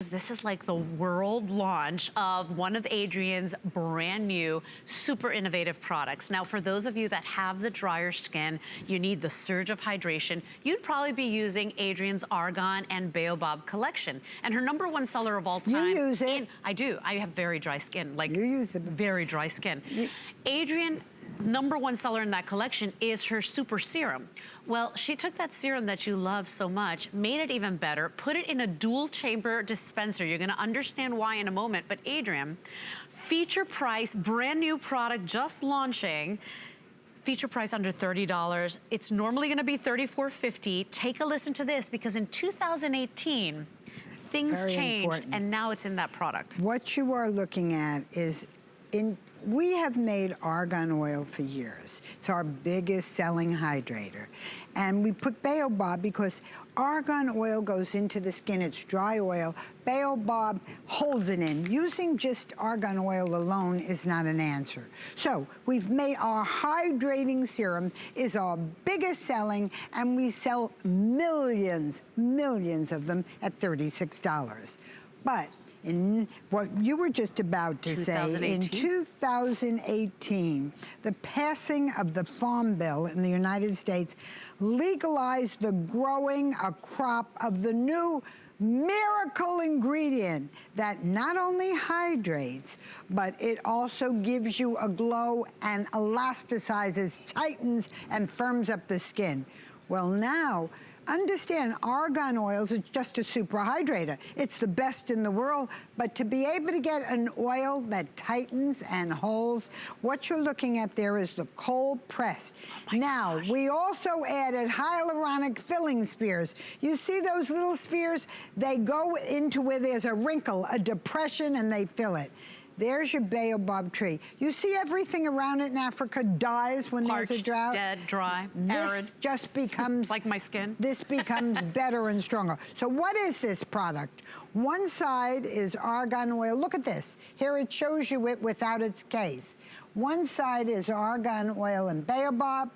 This is like the world launch of one of Adrian's brand new, super innovative products. Now, for those of you that have the drier skin, you need the surge of hydration, you'd probably be using Adrian's Argan and Baobab collection. And her #1 seller of all time. You use it. I do. I have very dry skin. Like, you use it. Very dry skin. Adrian's #1 seller in that collection is her super serum. Well, she took that serum that you love so much, made it even better, put it in a dual chamber dispenser. You're gonna understand why in a moment, but Adrian, feature price, brand new product just launching, feature price under $30. It's normally gonna be $34.50. Take a listen to this, because in 2018, things changed and now it's in that product. What you are looking at is we have made argan oil for years. It's our biggest selling hydrator. And we put Baobab because argan oil goes into the skin, it's dry oil. Baobab holds it in. Using just argan oil alone is not an answer. So we've made our hydrating serum is our biggest selling, and we sell millions of them at $36. But in what you were just about to say, in 2018, the passing of the Farm Bill in the United States legalized the growing a crop of the new miracle ingredient that not only hydrates, but it also gives you a glow and elasticizes, tightens, and firms up the skin. Well, now, understand, argan oils is just a super hydrator. It's the best in the world, but to be able to get an oil that tightens and holds, what you're looking at there is the cold pressed. Now, we also added hyaluronic filling spheres. You see those little spheres? They go into where there's a wrinkle, a depression, and they fill it. There's your baobab tree. You see everything around it in Africa dies when Parched, there's a drought? dead, dry, this arid. just becomes... like my skin. This becomes better and stronger. So what is this product? One side is argan oil. Look at this. Here it shows you it without its case. One side is argan oil and baobab.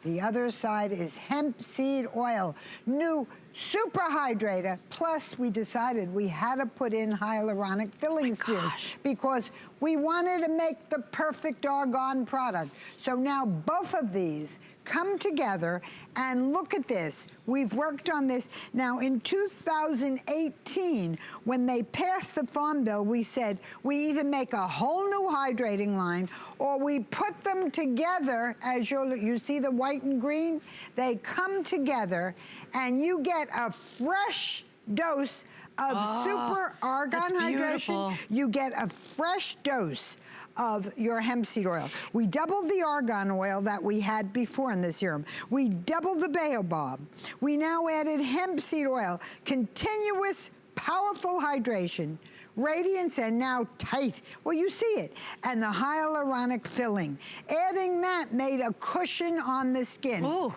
The other side is hemp seed oil. New super hydrator, plus we decided we had to put in hyaluronic filling spheres because we wanted to make the perfect argan product. So now both of these come together, and look at this. We've worked on this. Now in 2018, when they passed the Farm Bill, we said we either make a whole new hydrating line or we put them together. As you see the white and green, they come together and you get a fresh dose of super argan hydration. You get a fresh dose of your hemp seed oil. We doubled the argan oil that we had before in the serum. We doubled the baobab. We now added hemp seed oil, continuous, powerful hydration, radiance, and now tight. Well, you see it. And the hyaluronic filling. Adding that made a cushion on the skin. Ooh.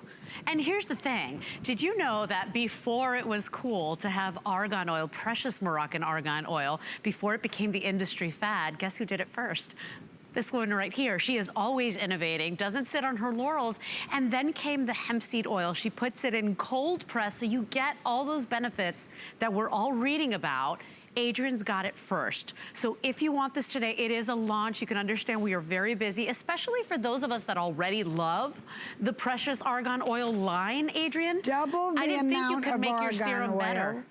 And here's the thing. Did you know that before it was cool to have argan oil, precious Moroccan argan oil, before it became the industry fad, guess who did it first? This woman right here. She is always innovating, doesn't sit on her laurels. And then came the hemp seed oil. She puts it in cold press, so you get all those benefits that we're all reading about. Adrian's got it first. So if you want this today, it is a launch. You can understand we are very busy, especially for those of us that already love the precious argan oil line, Adrian. Double the amount of argan oil.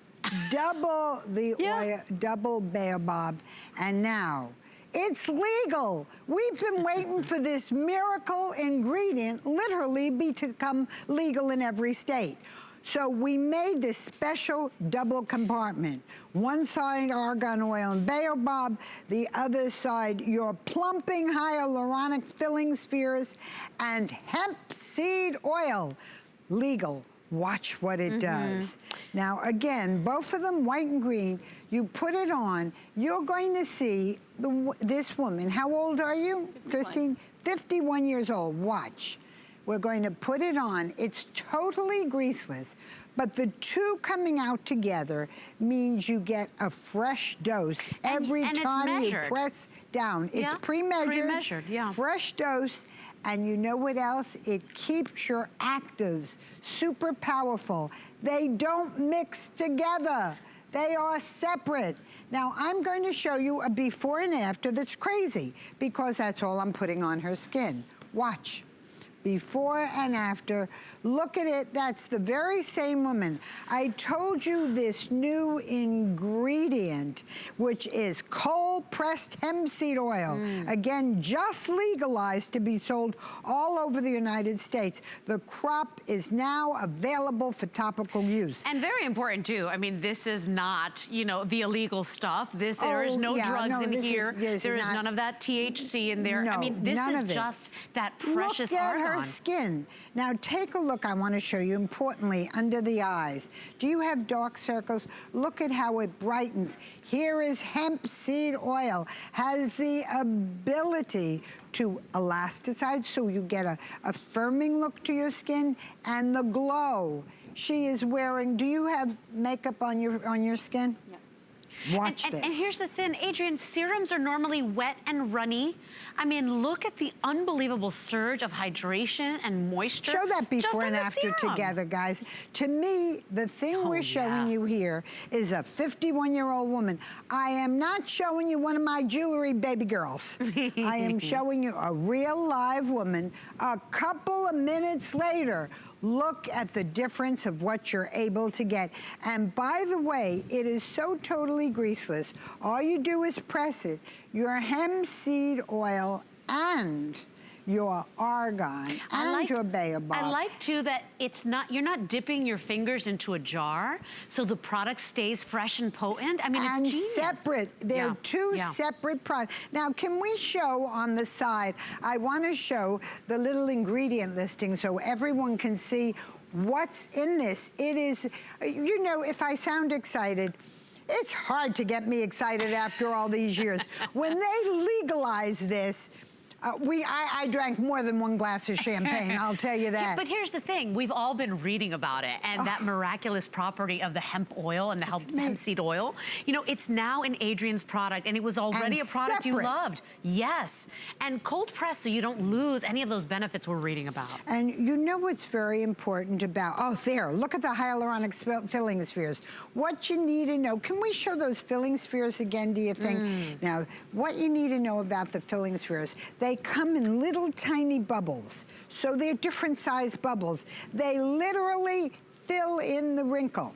Double the oil, double baobab, and now it's legal. We've been waiting for this miracle ingredient literally to become legal in every state. So we made this special double compartment. One side argan oil and baobab, the other side your plumping hyaluronic filling spheres and hemp seed oil. Legal. Watch what it does. Now again, both of them white and green. You put it on, you're going to see this woman. How old are you, 51. Christine? 51 years old. Watch. We're going to put it on. It's totally greaseless, but the two coming out together means you get a fresh dose every time you press down. It's pre-measured. Pre-measured, fresh dose, and you know what else? It keeps your actives super powerful. They don't mix together. They are separate. Now, I'm going to show you a before and after that's crazy, because that's all I'm putting on her skin. Watch. Before and after. Look at it, that's the very same woman. I told you this new ingredient, which is cold-pressed hemp seed oil. Again, just legalized to be sold all over the United States. The crop is now available for topical use. And very important too. I mean, this is not, you know, the illegal stuff. There is no drugs in here. There is none of that THC in there. No, I mean, this is just that precious argan. Look at her skin. Now take a look. I want to show you, importantly, under the eyes. Do you have dark circles? Look at how it brightens. Here is hemp seed oil. Has the ability to elasticize, so you get a firming look to your skin, and the glow. She is wearing, do you have makeup on your skin? Yeah. Watch this. And here's the thing, Adrienne, serums are normally wet and runny. I mean, look at the unbelievable surge of hydration and moisture. Show that before and after together, guys. To me, the thing we're showing you here is a 51-year-old woman. I am not showing you one of my jewelry baby girls. I am showing you a real live woman. A couple of minutes later, look at the difference of what you're able to get. And by the way, it is so totally greaseless. All you do is press it. Your hemp seed oil and your argan and your baobab. I like too that it's not, you're not dipping your fingers into a jar, so the product stays fresh and potent. I mean, it's genius. And separate. They're two separate products. Now, can we show on the side, I want to show the little ingredient listing so everyone can see what's in this. It is, you know, if I sound excited, it's hard to get me excited after all these years. When they legalized this, I drank more than one glass of champagne, I'll tell you that. Yeah, but here's the thing, we've all been reading about it, and that miraculous property of the hemp oil and the hemp seed oil. You know, it's now in Adrienne's product, and it was already a product you loved. Yes, and cold pressed so you don't lose any of those benefits we're reading about. And you know what's very important about, there, look at the hyaluronic filling spheres. What you need to know, can we show those filling spheres again, do you think? Now, what you need to know about the filling spheres, they come in little tiny bubbles. So they're different size bubbles. They literally fill in the wrinkle.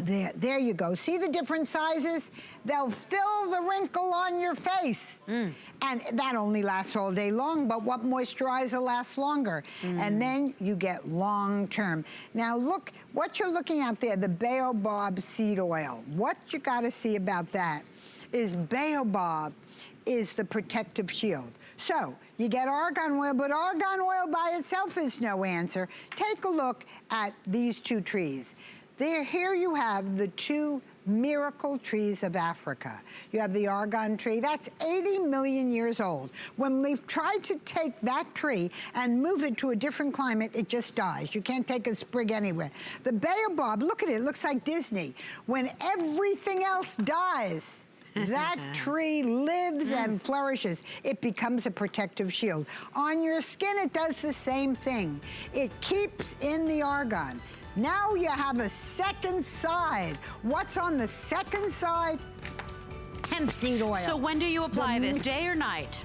There you go. See the different sizes? They'll fill the wrinkle on your face. And that only lasts all day long, but what moisturizer lasts longer? And then you get long term. Now look, what you're looking at there, the baobab seed oil. What you gotta see about that is baobab is the protective shield. So, you get argan oil, but argan oil by itself is no answer. Take a look at these two trees. Here you have the two miracle trees of Africa. You have the argan tree, that's 80 million years old. When we've tried to take that tree and move it to a different climate, it just dies. You can't take a sprig anywhere. The baobab, look at it, it looks like Disney. When everything else dies, that tree lives and flourishes. It becomes a protective shield. On your skin, it does the same thing. It keeps in the argan. Now you have a second side. What's on the second side? Hemp seed oil. So when do you apply this, day or night?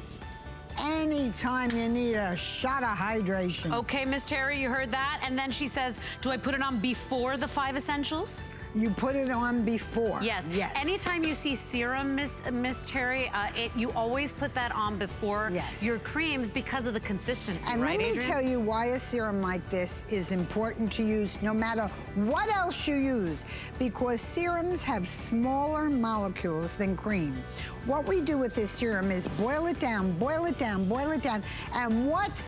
Anytime you need a shot of hydration. Okay, Miss Terry, you heard that? And then she says, do I put it on before the 5 essentials? You put it on before. Yes. Anytime you see serum, Miss Terry, you always put that on before your creams because of the consistency, and right, let me tell you why a serum like this is important to use no matter what else you use, because serums have smaller molecules than cream. What we do with this serum is boil it down, boil it down, boil it down, and what's